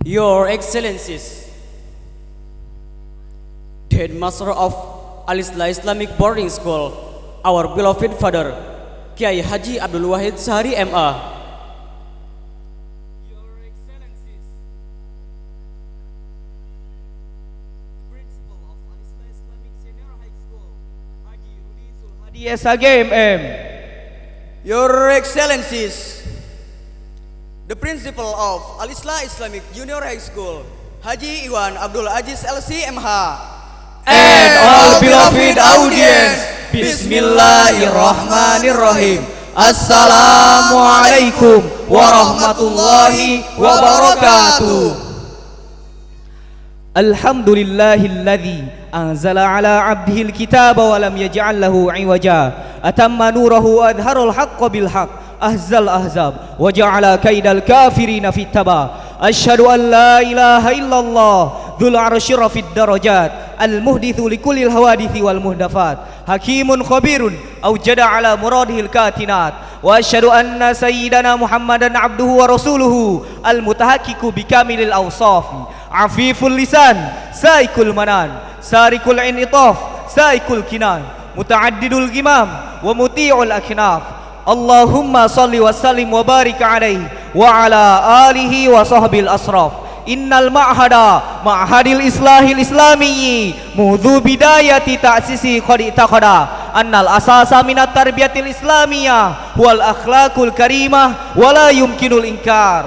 Your Excellencies, the Headmaster of Al-Islah Islamic Boarding School, our beloved Father, Kiai Haji Abdul Wahid Sahari MA. Your Excellencies, the Principal of Al-Islah Islamic Senior High School, Haji Rudi Sulhadi SAG MM. Your Excellencies, the Principal of Al-Islah Islamic Junior High School, Haji Iwan Abdul Aziz LC MH. And all beloved audience, Bismillahirrahmanirrahim. Assalamualaikum warahmatullahi wabarakatuh. Alhamdulillahilladzi anzala ala abdihil kitaba wa lam yaj'al lahu 'iwaja atamma nurahu wa adharul haqqa bil haqq ahzal ahzab wa ja'ala kaidal kafirina fit taba. Asyhadu an la ilaha illallah dzul arsyir fid darajat al muhditsu likullil hawadithi wal muhdafat hakimun khabirun awjada ala muradihil katinat. Wa asyhadu anna sayyidana Muhammadan abduhu wa rasuluhu al mutahaqqiqu bikamilil awsafi afiful lisan saikul manan sarikul initaf saikul kinan mutaaddidul gimam wa muti'ul aknaf. Allahumma salli wa sallim wa barik alaihi wa ala alihi wa sahbil asraf. Innal ma'hada ma'hadil islahil islamiyyi mudhu bidayati ta'sisi qad itaqada annal asasa minat tarbiyatil islamiyah wal akhlaqul karimah wala yumkinul inkar.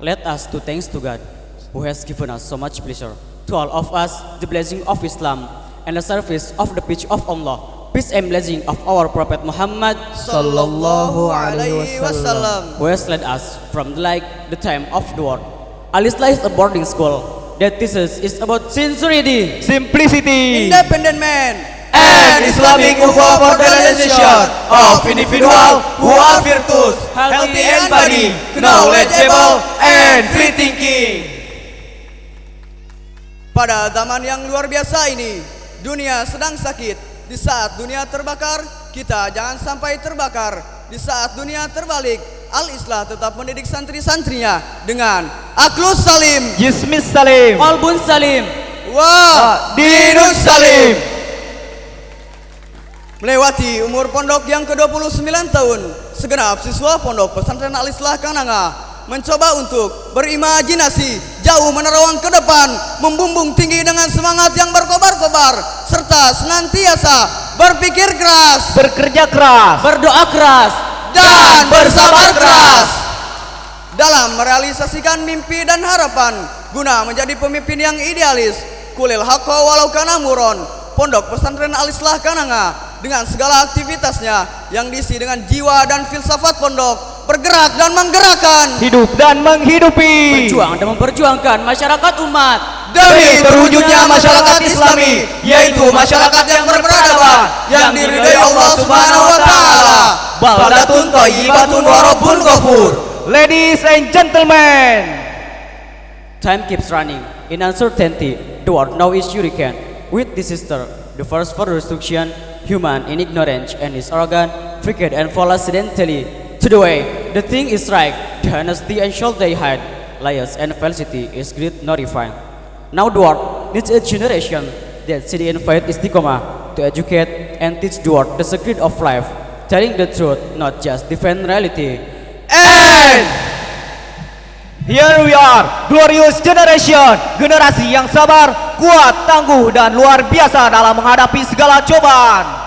Let us do thanks to God, who has given us so much pleasure, to all of us the blessing of Islam and the service of the peace of Allah. Peace and blessing of our Prophet Muhammad Sallallahu alaihi wasallam, who has led us from the time of the world. Al-Islah is a boarding school that teaches is about sincerity, Simplicity independent man, and Islamic organization of individual who are virtuous, healthy and body, knowledgeable and free thinking. Pada zaman yang luar biasa ini, dunia sedang sakit. Di saat dunia terbakar, kita jangan sampai terbakar. Di saat dunia terbalik, Al-Islah tetap mendidik santri-santrinya dengan Akhlus Salim, Jismis Salim, Qalbun Salim. Wah, Dinus Salim. melewati umur pondok yang ke-29 tahun, segenap siswa pondok pesantren Al-Islah Kananga mencoba untuk berimajinasi jauh menerawang ke depan, membumbung tinggi dengan semangat yang berkobar-kobar, serta senantiasa berpikir keras, Bekerja keras Berdoa keras dan bersabar keras dalam merealisasikan mimpi dan harapan guna menjadi pemimpin yang idealis. Kulil haqqa walau kana muron. Pondok pesantren Al-Islah Kananga dengan segala aktivitasnya yang diisi dengan jiwa dan filsafat pondok, bergerak dan menggerakkan, hidup dan menghidupi, berjuang dan memperjuangkan masyarakat umat demi terwujudnya masyarakat Islami, yaitu masyarakat yang berperadaban, yang diridhai Allah Subhanahu wa taala. baldatun thayyibatun wa rabbun ghafur. Ladies and gentlemen, Time keeps running in uncertainty. The world now is hurricane. With this sister, the first for destruction, human in ignorance and is arrogant, wicked and fall accidentally. To the way, the thing is right, the honesty and shall they hide, liars and falsity is great notifying. Now the world needs a generation that see in faith istiqomah to educate and teach the world the secret of life, telling the truth, not just defend reality. and here we are, glorious generation, generasi yang sabar, kuat, tangguh dan luar biasa dalam menghadapi segala cobaan.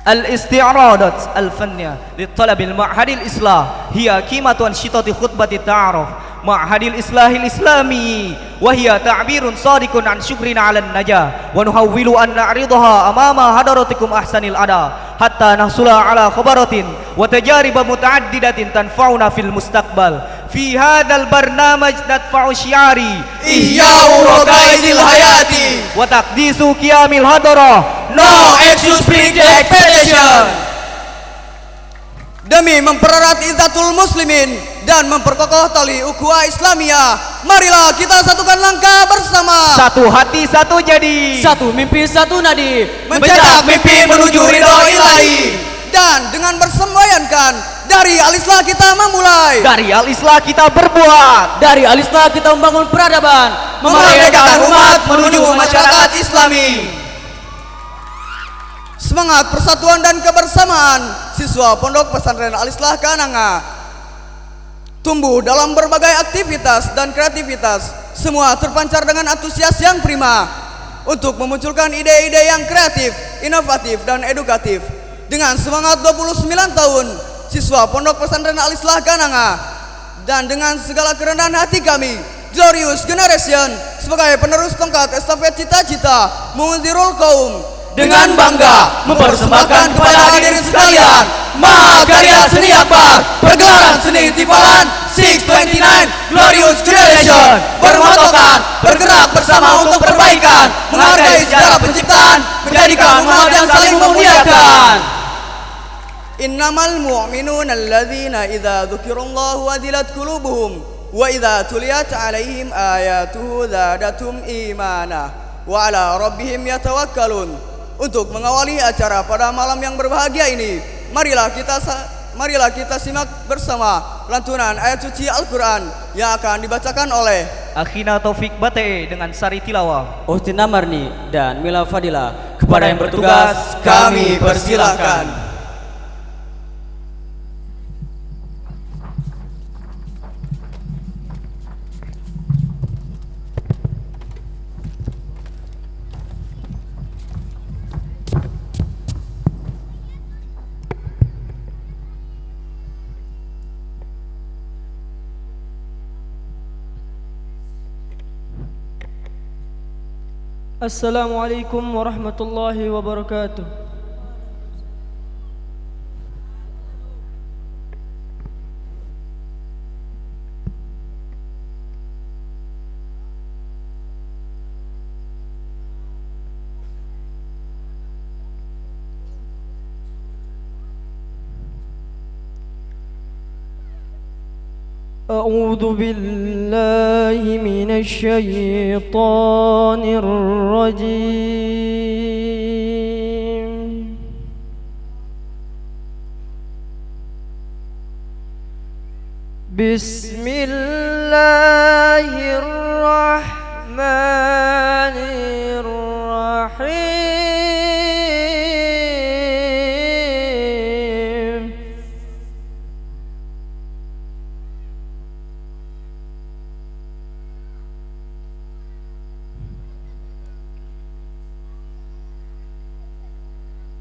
الاستعراضات الفنية للطلب المعهد الإصلاح هي قيمة أنشطة خطبة التعارف معهد الإصلاح الإسلامي، وهي تعبير صادق عن شكرنا على النجاة، ونحاول أن نعرضها أمام حضراتكم أحسن الأداء حتى نحصل على خبرات وتجارب متعددة تنفعنا في المستقبل. في هذا البرنامج ندفع شعاري إحياء ركائز الحياة وتقديس قيام الحضرة. No excuse bring the expectation. Demi mempererat izzatul muslimin dan memperkokoh tali ukhuwah Islamiyah, marilah kita satukan langkah bersama. Satu hati, satu jadi. Satu mimpi, satu nadi, Mencetak mimpi menuju ridho ilahi. Dan dengan bersemboyankan Dari Al-Islah kita memulai, dari Al-Islah kita berbuat, dari Al-Islah kita membangun peradaban, memerdekakan umat menuju masyarakat Islami. Semangat persatuan dan kebersamaan siswa Pondok Pesantren Al-Islah Kananga tumbuh dalam berbagai aktivitas dan kreativitas. Semua terpancar dengan antusias yang prima untuk memunculkan ide-ide yang kreatif, inovatif, dan edukatif. Dengan semangat 29 tahun siswa Pondok Pesantren Al-Islah Kananga dan dengan segala kerendahan hati kami, Glorious Generation, sebagai penerus tongkat estafet cita-cita Munzirul Qaum, dengan bangga mempersembahkan kepada hadirin sekalian mahakarya seni akbar pergelaran seni Tifalan 629 Glorious Generation, bermotokan bergerak bersama untuk perbaikan, menghargai sejarah penciptaan, menjadikan umat yang saling memuliakan. Innamal mu'minuna alladzina idza dzukirallahu wajilat qulubuhum wa idza tuliyat alaihim ayatuhu zadatum imana wa ala rabbihim yatawakkalun. Untuk mengawali acara pada malam yang berbahagia ini, marilah kita simak bersama lantunan ayat suci Al-Quran yang akan dibacakan oleh Akhina Taufik Bate dengan Sari Tilawah, Uhtina Marni dan Mila Fadila. Kepada yang bertugas kami persilakan. Assalamualaikum warahmatullahi wabarakatuh. أعوذ بالله من الشيطان الرجيم. بسم الله الرحمن الرحيم.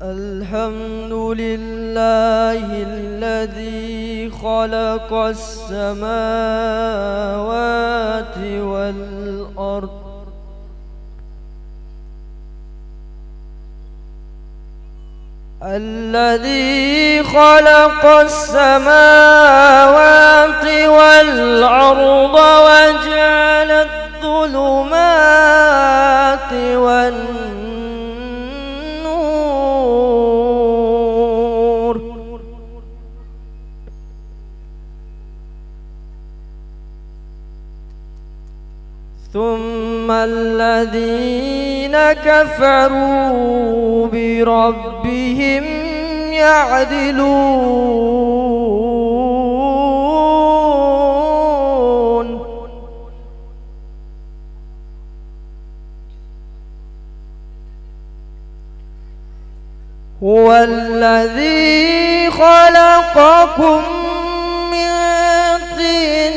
الحمد لله الذي خلق السماوات والأرض الذي خلق السماوات والأرض وجعل الظلمات والنور ثم الذين كفروا بربهم يعدلون هو الذي خلقكم من طين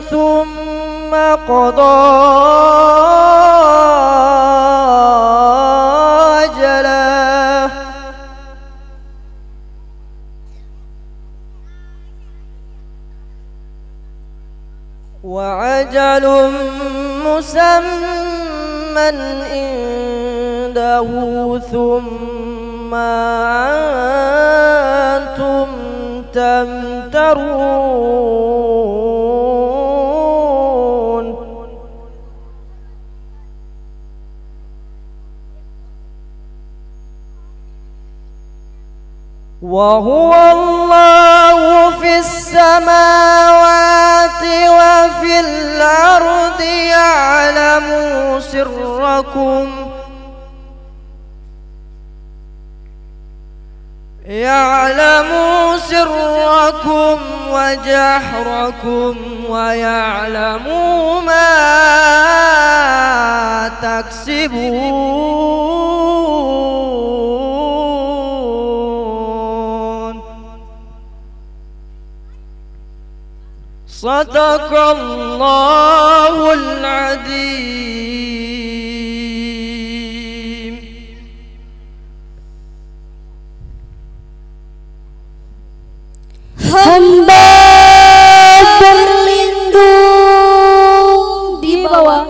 ثم قضى أجله وعجل مسمى عنده ثم أنتم تمترون وهو الله في السماوات وفي الأرض يعلم سركم يعلم سركم وجهركم ويعلم ما تكسبون صدق الله العظيم. Hamba berlindung di bawah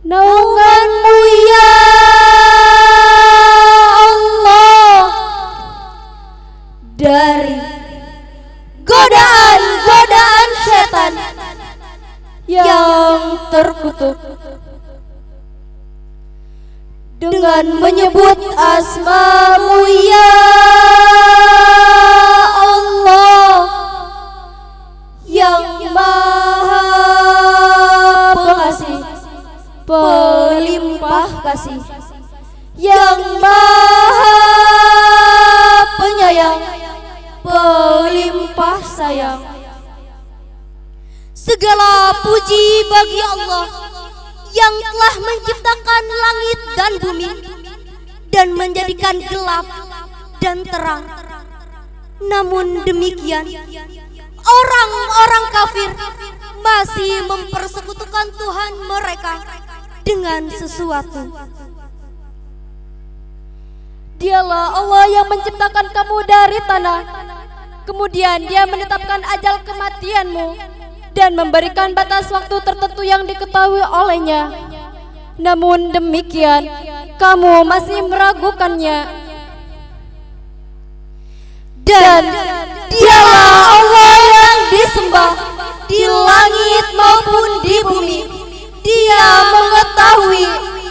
naungan-Mu ya Allah dari godaan-godaan setan yang terkutuk. Dengan menyebut asma-Mu ya Allah yang Maha Pengasih, Pelimpah kasih, yang Maha Penyayang, Pelimpah sayang. Segala puji bagi Allah yang telah menciptakan langit dan bumi dan menjadikan gelap dan terang. Namun demikian, orang-orang kafir masih mempersekutukan Tuhan mereka dengan sesuatu. Dialah Allah yang menciptakan kamu dari tanah, kemudian Dia menetapkan ajal kematianmu dan memberikan batas waktu tertentu yang diketahui olehnya. Namun demikian, kamu masih meragukannya. Dan Dialah Allah yang disembah di langit maupun di bumi. Dia mengetahui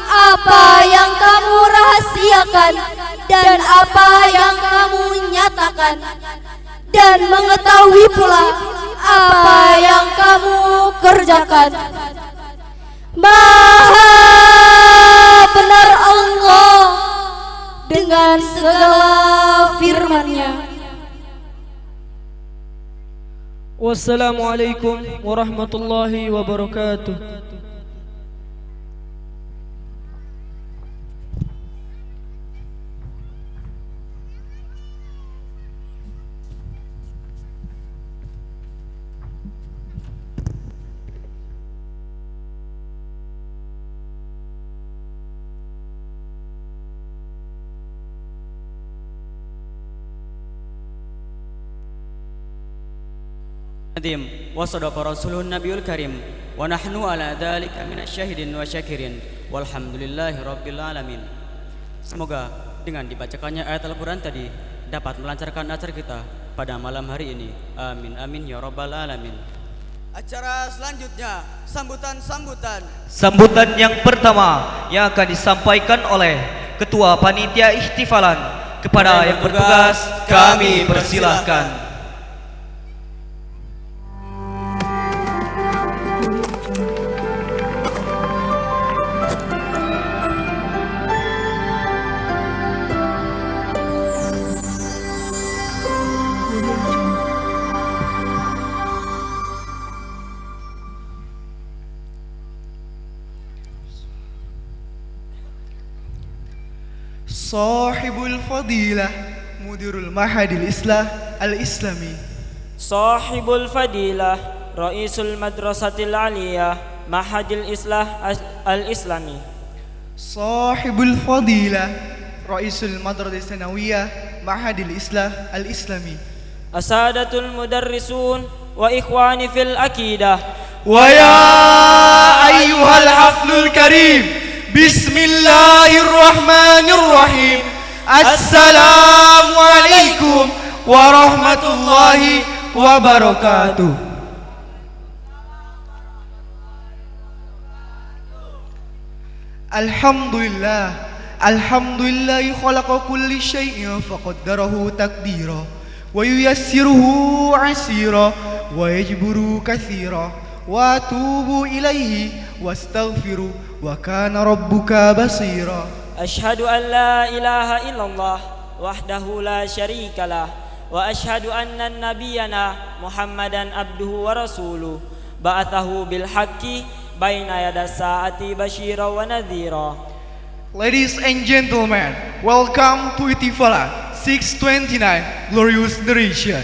apa yang kamu rahasiakan dan apa yang kamu nyatakan, dan mengetahui pula apa yang kamu kerjakan. Maha benar Allah dengan segala firman-Nya. Wassalamualaikum warahmatullahi wabarakatuh. Nadim wa sadaqa rasulun nabiyul karim wa nahnu ala dzalika minasyahidin wa syakirin walhamdulillahi rabbil alamin. Semoga dengan dibacakannya ayat Al-Quran tadi dapat melancarkan acara kita pada malam hari ini. Amin amin ya rabbal alamin. Acara selanjutnya sambutan-sambutan. Sambutan yang pertama yang akan disampaikan oleh Ketua Panitia Ihtifalan. Kepada yang bertugas kami persilahkan. Sahibul Fadilah Mudirul Mahadil Islah Al-Islami. Sahibul Fadilah Raisul Madrasatil Aliyah Mahadil Islah Al-Islami. Sahibul Fadilah Raisul Madrasatil Sanawiyah Mahadil Islah Al-Islami. Asadatul Mudarrisun wa ikhwani fil akidah. Wa ya ayyuhal haflul karim, Bismillahirrahmanirrahim. Assalamualaikum warahmatullahi wabarakatuh. Alhamdulillah, alhamdulillahi khalaqa kulli syai'in faqaddarahu taqdira wa yuyassiruhu 'asira wa yajburu katsira wa atubu ilaihi wastaghfiru wa kana rabbuka basira. Ashhadu an la ilaha illallah وحده لا شريك له وأشهد أن نبينا محمدا عبده ورسوله بعثه بالحق بين يدي الساعة بشيرا ونذيرا. Ladies and gentlemen, welcome to Itifala 629 Glorious Narration,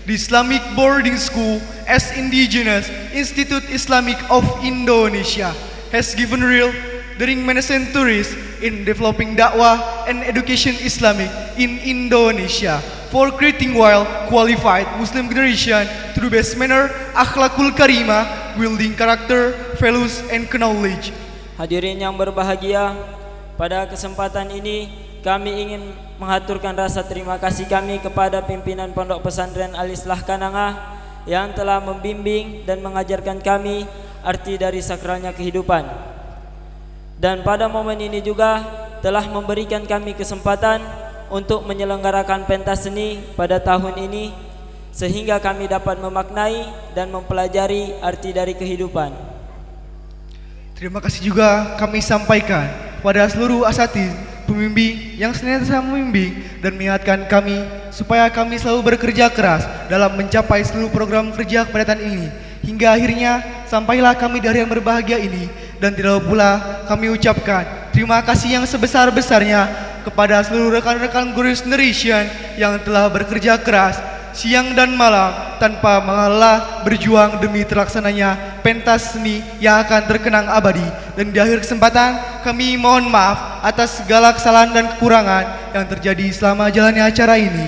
the Islamic boarding school as indigenous Institute Islamic of Indonesia has given real during many centuries in developing dakwah and education Islamic in Indonesia for creating well qualified Muslim generation through best manner akhlakul karimah, building character, values and knowledge. Hadirin yang berbahagia, pada kesempatan ini kami ingin mengaturkan rasa terima kasih kami kepada pimpinan Pondok Pesantren Al-Islah Kananga yang telah membimbing dan mengajarkan kami arti dari sakralnya kehidupan. Dan pada momen ini juga telah memberikan kami kesempatan untuk menyelenggarakan pentas seni pada tahun ini, sehingga kami dapat memaknai dan mempelajari arti dari kehidupan. Terima kasih juga kami sampaikan pada seluruh asatidz, pembimbing yang senantiasa membimbing dan mengingatkan kami supaya kami selalu bekerja keras dalam mencapai seluruh program kerja kepadatan ini, hingga akhirnya sampailah kami dari yang berbahagia ini. Dan tidak pula kami ucapkan terima kasih yang sebesar-besarnya kepada seluruh rekan-rekan Glorious Narration yang telah bekerja keras siang dan malam tanpa mengalah berjuang demi terlaksananya pentas seni yang akan terkenang abadi. Dan di akhir kesempatan kami mohon maaf atas segala kesalahan dan kekurangan yang terjadi selama jalannya acara ini.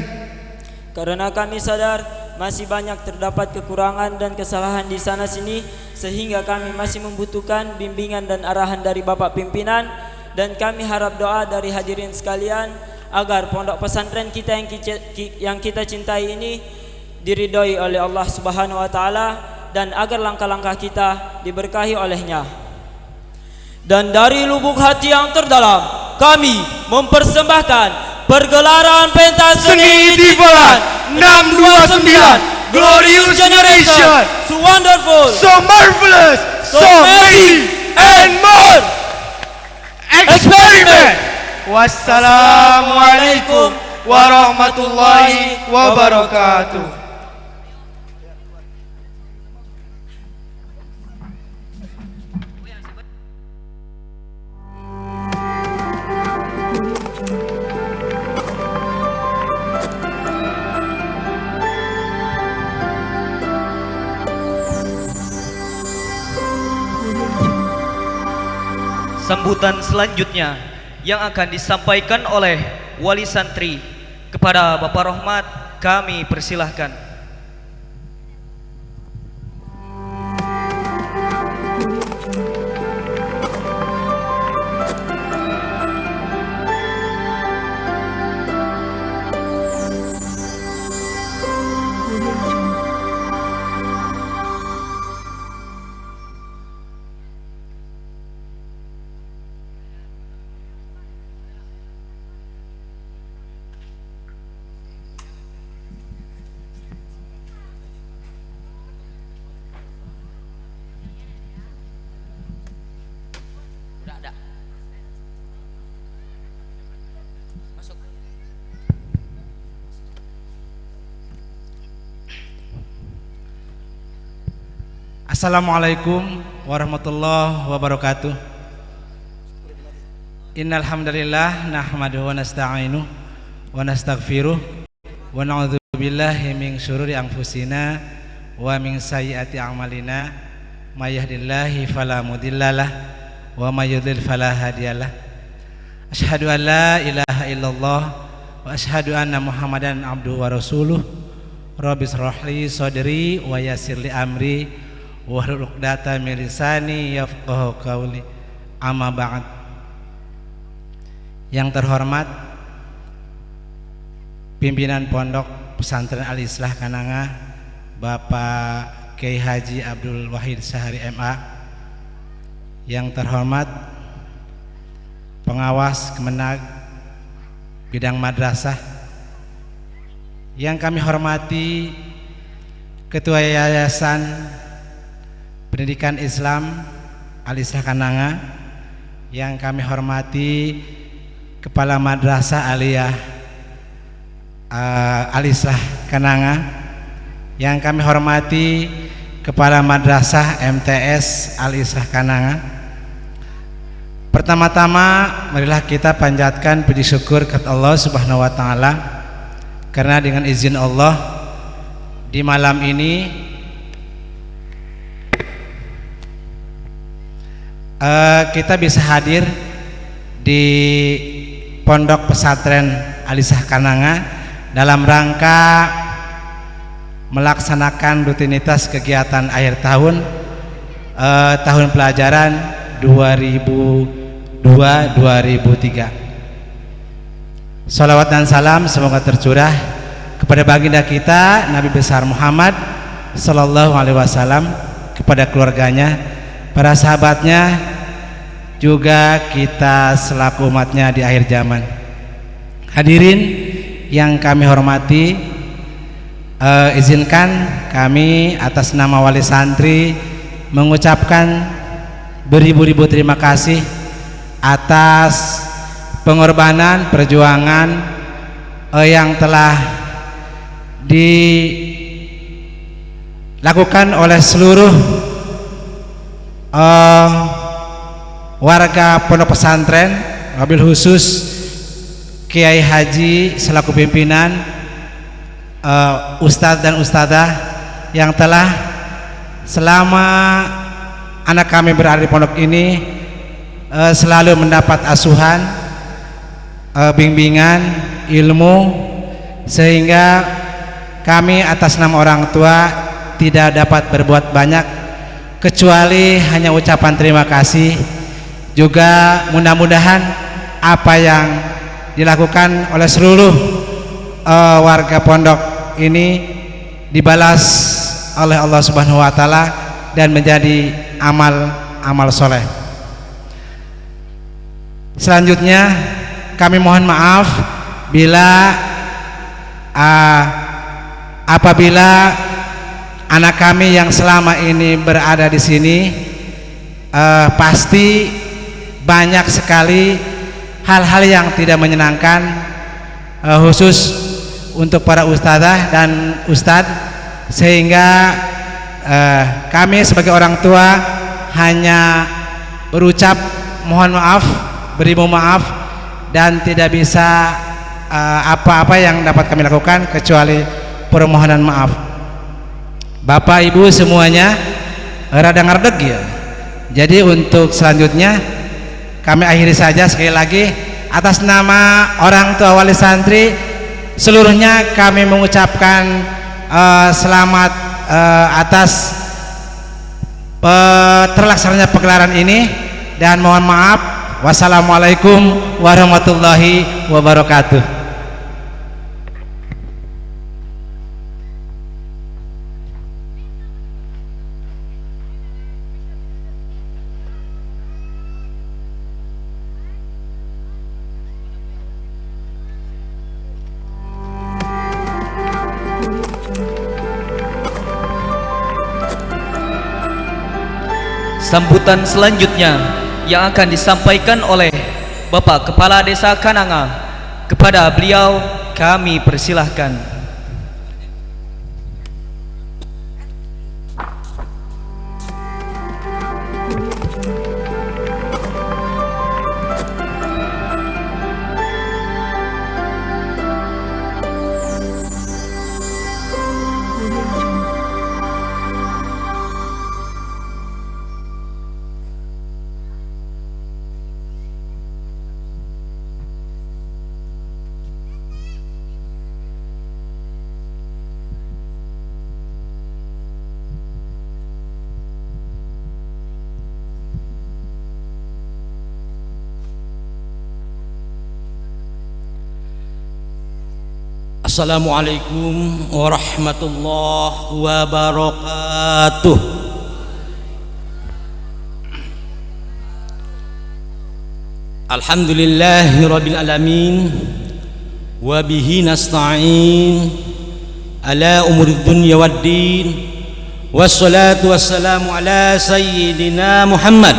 Karena kami sadar masih banyak terdapat kekurangan dan kesalahan di sana sini, sehingga kami masih membutuhkan bimbingan dan arahan dari Bapak Pimpinan, dan kami harap doa dari hadirin sekalian agar pondok pesantren kita yang kita cintai ini diridhoi oleh Allah Subhanahu wa taala, dan agar langkah-langkah kita diberkahi olehnya. Dan dari lubuk hati yang terdalam kami mempersembahkan pergelaran pentas seni di bulan 629 Glorious Generation, so wonderful, So marvelous, so many and more experiment. Wassalamualaikum warahmatullahi wabarakatuh. Sambutan selanjutnya yang akan disampaikan oleh wali santri kepada Bapak Rohmat kami persilahkan. Assalamualaikum warahmatullahi wabarakatuh. Innal hamdalillah nahmaduhu wa nasta'inuhu wa nastaghfiruh wa na'udzu billahi min syururi anfusina wa min sayyiati a'malina may yahdihillahu fala mudhillalah wa may yudhlil fala hadiyalah. Asyhadu an la ilaha illallah wa asyhadu anna Muhammadan abduhu wa rasuluh. Rabbi shrah li sadri wa yassir li amri wahlul 'uqdatam min lisani yafqahu qawli. Amma ba'd. Yang terhormat pimpinan Pondok Pesantren Al-Islah Kananga, Bapak Kiai Haji Abdul Wahid Syahri MA. Yang terhormat pengawas Kemenag bidang madrasah. Yang kami hormati Ketua Yayasan Pendidikan Islam Al-Islah Kananga. Yang kami hormati Kepala Madrasah Aliyah Alislah Kananga, yang kami hormati Kepala Madrasah MTS Alislah Kananga. Pertama-tama marilah kita panjatkan puji syukur kepada Allah Subhanahu wa taala, karena dengan izin Allah di malam ini kita bisa hadir di Pondok Pesantren Alislah Kananga dalam rangka melaksanakan rutinitas kegiatan akhir tahun tahun pelajaran 2002-2003. Salawat dan salam semoga tercurah kepada baginda kita Nabi besar Muhammad sallallahu alaihi wasallam, kepada keluarganya, para sahabatnya, juga kita selaku umatnya di akhir zaman. Hadirin yang kami hormati, izinkan kami atas nama wali santri mengucapkan beribu-ribu terima kasih atas pengorbanan perjuangan yang telah dilakukan oleh seluruh warga pondok pesantren, wabil khusus Kiai Haji selaku pimpinan, ustadz dan ustadzah yang telah selama anak kami berada di pondok ini selalu mendapat asuhan, bimbingan, ilmu, sehingga kami atas nama orang tua tidak dapat berbuat banyak kecuali hanya ucapan terima kasih. Juga mudah-mudahan apa yang dilakukan oleh seluruh warga pondok ini dibalas oleh Allah Subhanahu wa taala dan menjadi amal soleh. Selanjutnya kami mohon maaf bila apabila anak kami yang selama ini berada di sini pasti banyak sekali hal-hal yang tidak menyenangkan, khusus untuk para ustadzah dan ustadz, sehingga kami sebagai orang tua hanya berucap mohon maaf, beribu maaf, dan tidak bisa apa-apa yang dapat kami lakukan kecuali permohonan maaf. Bapak Ibu semuanya rada ngardeg ya. Jadi untuk selanjutnya kami akhiri saja. Sekali lagi atas nama orang tua wali santri seluruhnya kami mengucapkan selamat atas terlaksananya pegelaran ini, dan mohon maaf. Wassalamualaikum warahmatullahi wabarakatuh. Sambutan selanjutnya yang akan disampaikan oleh Bapak Kepala Desa Kananga, kepada beliau kami persilahkan. Assalamualaikum warahmatullahi wabarakatuh. Alhamdulillahi rabbil alamin, wa bihi nasta'in ala umuri dunya waddin, wassalatu wassalamu ala sayyidina Muhammad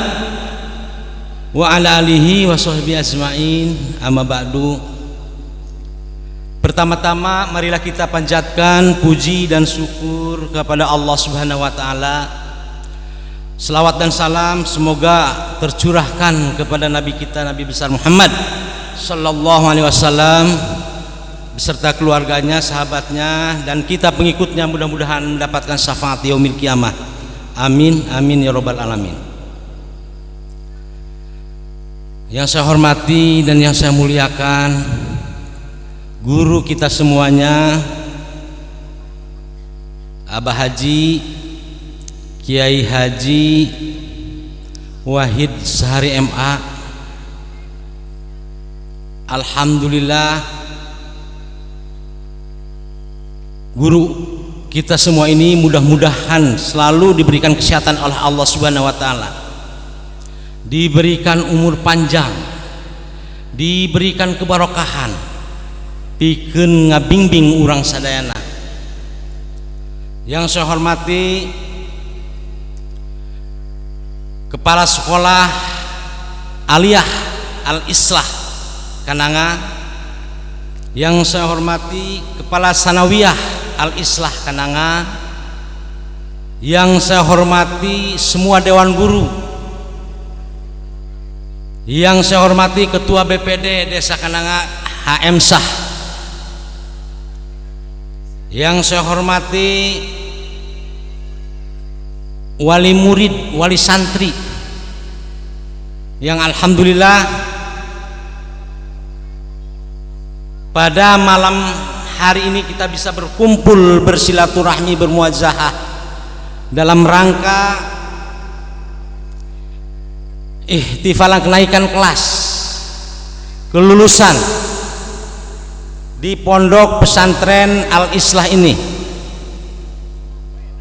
wa ala alihi wa sahbihi asma'in, amma ba'du. Pertama-tama marilah kita panjatkan puji dan syukur kepada Allah Subhanahu wa taala. Selawat dan salam semoga tercurahkan kepada Nabi kita, Nabi besar Muhammad sallallahu alaihi wasallam beserta keluarganya, sahabatnya, dan kita pengikutnya, mudah-mudahan mendapatkan syafaat yaumil kiamah. Amin amin ya rabbal alamin. Yang saya hormati dan yang saya muliakan guru kita semuanya, Abah Haji Kiai Haji Wahid Sahari MA. Alhamdulillah, guru kita semua ini mudah-mudahan selalu diberikan kesehatan oleh Allah Subhanahu wa taala, diberikan umur panjang, diberikan kebarokahan, pikeun ngabingbing urang sadayana. Yang saya hormati Kepala Sekolah Aliyah Al-Islah Kananga, yang saya hormati Kepala Sanawiyah Al-Islah Kananga, yang saya hormati semua Dewan Guru, yang saya hormati Ketua BPD Desa Kananga HM Sah, yang saya hormati wali murid, wali santri, yang alhamdulillah pada malam hari ini kita bisa berkumpul, bersilaturahmi, bermuazahah dalam rangka ihtifalan kenaikan kelas kelulusan di Pondok Pesantren Al-Islah ini.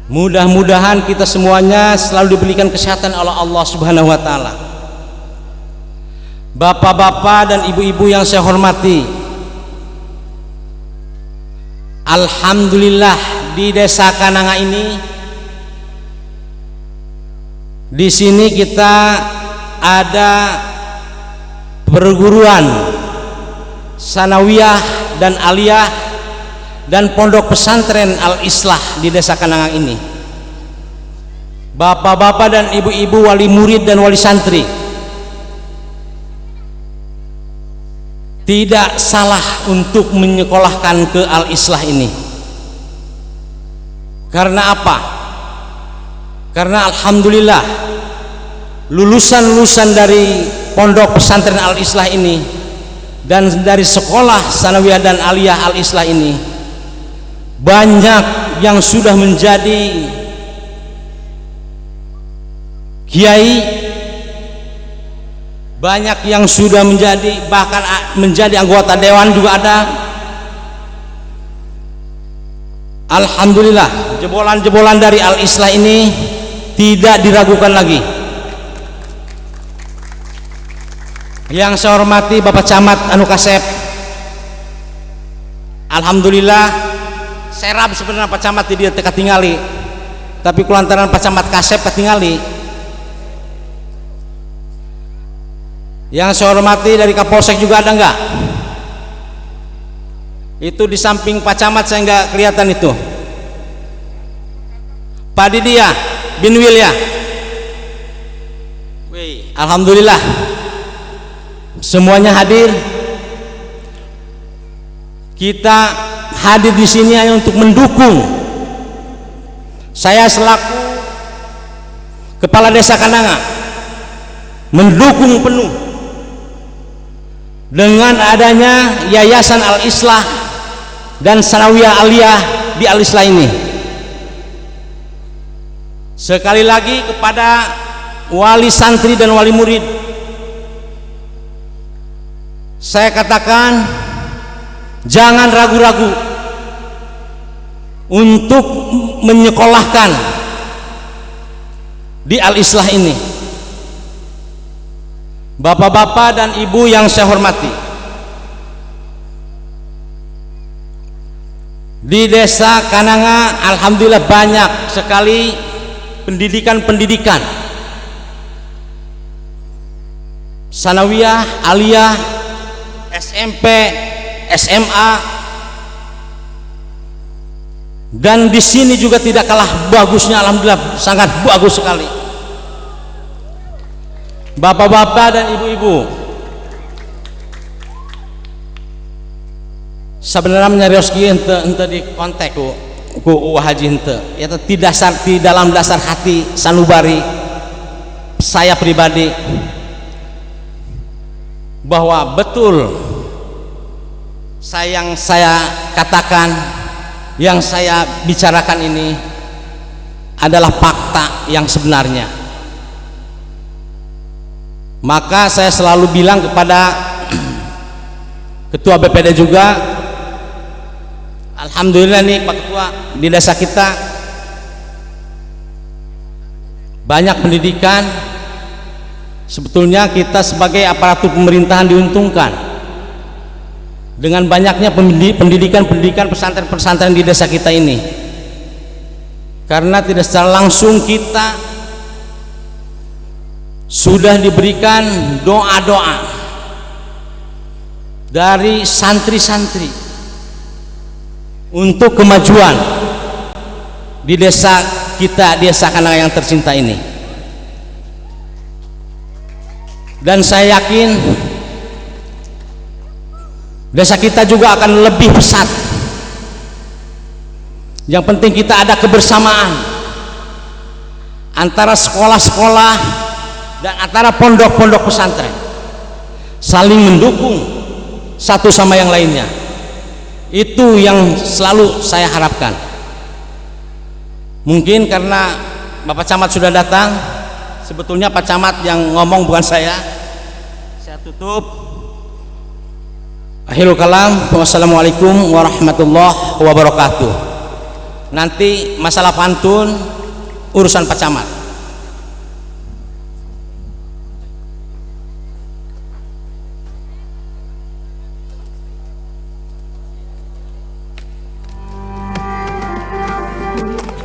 Mudah-mudahan kita semuanya selalu diberikan kesehatan oleh Allah Subhanahu wa taala. Bapak-bapak dan ibu-ibu yang saya hormati, alhamdulillah di Desa Kananga ini, di sini kita ada perguruan sanawiyah dan aliyah dan pondok pesantren Al-Islah di Desa Kananga ini. Bapak-bapak dan ibu-ibu wali murid dan wali santri, tidak salah untuk menyekolahkan ke Al-Islah ini. Karena apa? Karena alhamdulillah lulusan-lulusan dari pondok pesantren Al-Islah ini dan dari sekolah sanawiyah dan aliyah Al-Islah ini banyak yang sudah menjadi kiai, banyak yang sudah menjadi bahkan menjadi anggota dewan juga ada. Alhamdulillah, jebolan-jebolan dari Al-Islah ini tidak diragukan lagi. Yang saya hormati Bapak Camat Anu Kasep, alhamdulillah serap sebenarnya Pak Camat dia teka tinggali, tapi kulantaran Pak Camat Kasep ketinggali. Yang saya hormati dari Kapolsek juga ada enggak? Itu di samping Pak Camat saya enggak kelihatan itu. Pak Didia bin Wilya. Wih, alhamdulillah semuanya hadir. Kita hadir di sini hanya untuk mendukung. Saya selaku Kepala Desa Kananga mendukung penuh dengan adanya Yayasan Al-Islah dan Sanawiyah Aliyah di Al-Islah ini. Sekali lagi kepada wali santri dan wali murid, saya katakan jangan ragu-ragu untuk menyekolahkan di Al-Islah ini. Bapak-bapak dan ibu yang saya hormati, di Desa Kananga alhamdulillah banyak sekali pendidikan-pendidikan sanawiyah, aliyah, SMP, SMA, Dan di sini juga tidak kalah bagusnya, alhamdulillah sangat bagus sekali. Bapak-bapak dan ibu-ibu, sebenarnya menyarios kieu ente di kontek ku haji ente. Ya di dalam dasar hati sanubari saya pribadi bahwa betul yang saya katakan, yang saya bicarakan ini adalah fakta yang sebenarnya. Maka saya selalu bilang kepada Ketua BPD juga, alhamdulillah nih Pak Ketua, di desa kita banyak pendidikan. Sebetulnya kita sebagai aparatur pemerintahan diuntungkan dengan banyaknya pendidikan pesantren-pesantren di desa kita ini, karena tidak secara langsung kita sudah diberikan doa-doa dari santri-santri untuk kemajuan di desa kita, desa Kananga yang tercinta ini. Dan saya yakin desa kita juga akan lebih pesat. Yang penting kita ada kebersamaan antara sekolah-sekolah dan antara pondok-pondok pesantren, saling mendukung satu sama yang lainnya. Itu yang selalu saya harapkan. Mungkin karena Bapak Camat sudah datang, sebetulnya Pak Camat yang ngomong bukan saya tutup. Akhirul kalam, wassalamualaikum warahmatullahi wabarakatuh. Nanti masalah pantun urusan Pak Camat.